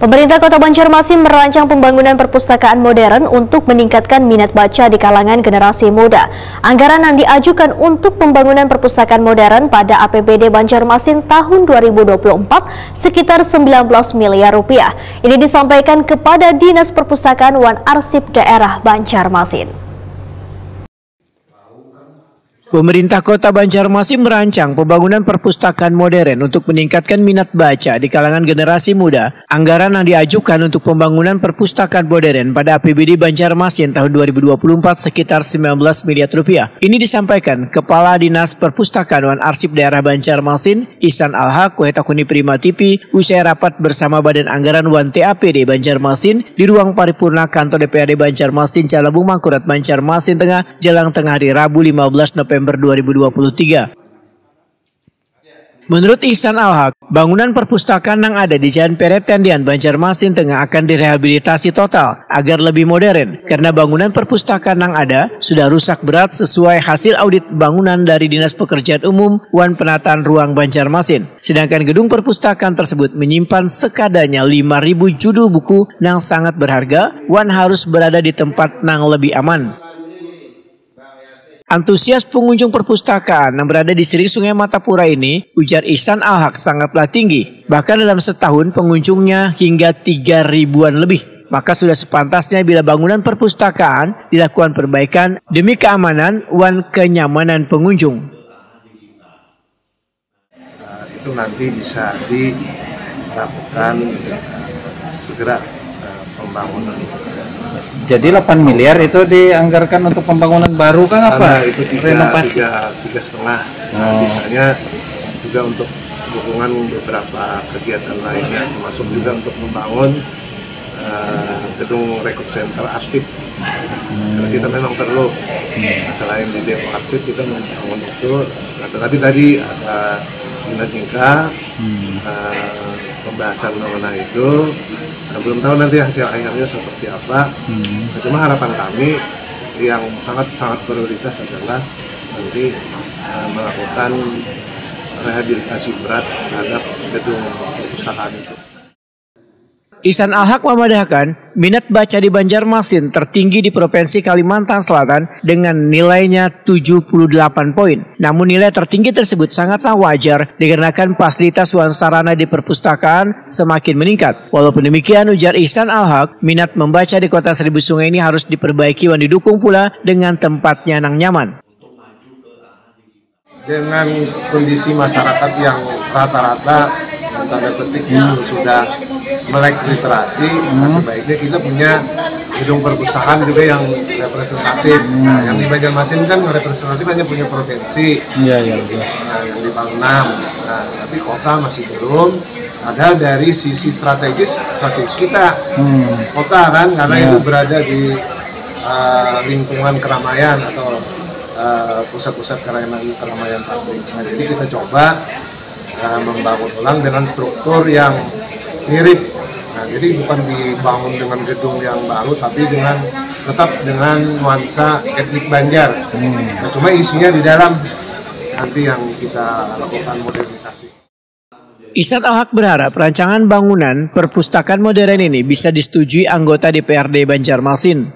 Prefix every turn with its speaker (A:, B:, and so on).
A: Pemerintah Kota Banjarmasin merancang pembangunan perpustakaan modern untuk meningkatkan minat baca di kalangan generasi muda. Anggaran yang diajukan untuk pembangunan perpustakaan modern pada APBD Banjarmasin tahun 2024 sekitar 19 miliar rupiah. Ini disampaikan kepada Dinas Perpustakaan Wan Arsip Daerah Banjarmasin.
B: Pemerintah Kota Banjarmasin merancang pembangunan perpustakaan modern untuk meningkatkan minat baca di kalangan generasi muda. Anggaran yang diajukan untuk pembangunan perpustakaan modern pada APBD Banjarmasin tahun 2024 sekitar 19 miliar rupiah. Ini disampaikan Kepala Dinas Perpustakaan Wan Arsip Daerah Banjarmasin, Ihsan Al-Haq, Wetakuni Prima TV, usai rapat bersama Badan Anggaran Wan TAPD Banjarmasin di ruang paripurna kantor DPRD Banjarmasin, Calabung Mangkurat, Banjarmasin Tengah, Jelang Tengah hari Rabu 15 November 2023. Menurut Ihsan Al-Haq, bangunan perpustakaan yang ada di Jalan Peret Tendian, Banjarmasin Tengah akan direhabilitasi total agar lebih modern karena bangunan perpustakaan yang ada sudah rusak berat sesuai hasil audit bangunan dari Dinas Pekerjaan Umum Wan Penataan Ruang Banjarmasin. Sedangkan gedung perpustakaan tersebut menyimpan sekadanya 5.000 judul buku yang sangat berharga. Wan harus berada di tempat yang lebih aman. Antusias pengunjung perpustakaan yang berada di Siring Sungai Matapura ini, ujar Ihsan Al-Haq, sangatlah tinggi. Bahkan dalam setahun pengunjungnya hingga 3.000-an lebih. Maka sudah sepantasnya bila bangunan perpustakaan dilakukan perbaikan demi keamanan dan kenyamanan pengunjung.
C: Itu nanti bisa dilakukan segera pembangunan.
D: Jadi 8 miliar itu dianggarkan untuk pembangunan baru kan apa?
C: Karena itu
D: renovasi.
C: tiga setengah. Sisanya juga untuk dukungan beberapa kegiatan lainnya, termasuk juga untuk membangun gedung record center arsip. Karena kita memang perlu selain di depo arsip kita membangun itu. Nah, tetapi tadi ada tingkat pembahasan mengenai itu. Nah, belum tahu nanti hasil akhirnya seperti apa. Nah, cuma harapan kami yang sangat prioritas adalah nanti melakukan rehabilitasi berat terhadap gedung perpustakaan itu.
B: Ihsan Al-Haq memadahkan minat baca di Banjarmasin tertinggi di Provinsi Kalimantan Selatan dengan nilainya 78 poin. Namun nilai tertinggi tersebut sangatlah wajar dikarenakan fasilitas wan sarana di perpustakaan semakin meningkat. Walaupun demikian, ujar Ihsan Al-Haq, minat membaca di Kota Seribu Sungai ini harus diperbaiki dan didukung pula dengan tempatnya yang nyaman.
C: Dengan kondisi masyarakat yang rata-rata tanda petik sudah melek literasi, sebaiknya kita punya gedung perpustakaan juga yang representatif. Nah, yang di Banjarmasin kan representatif hanya punya provinsi. Yang di Bang 6. Nah, tapi kota masih belum. Padahal dari sisi strategis kita kota kan, karena itu berada di lingkungan keramaian atau pusat-pusat keramaian publik. Nah, jadi kita coba membangun ulang dengan struktur yang mirip. Nah, jadi bukan dibangun dengan gedung yang baru, tapi tetap dengan nuansa etnik Banjar. Nah, cuma isinya di dalam nanti yang kita lakukan modernisasi.
B: Ihsan Al-Haq berharap rancangan bangunan perpustakaan modern ini bisa disetujui anggota DPRD Banjarmasin.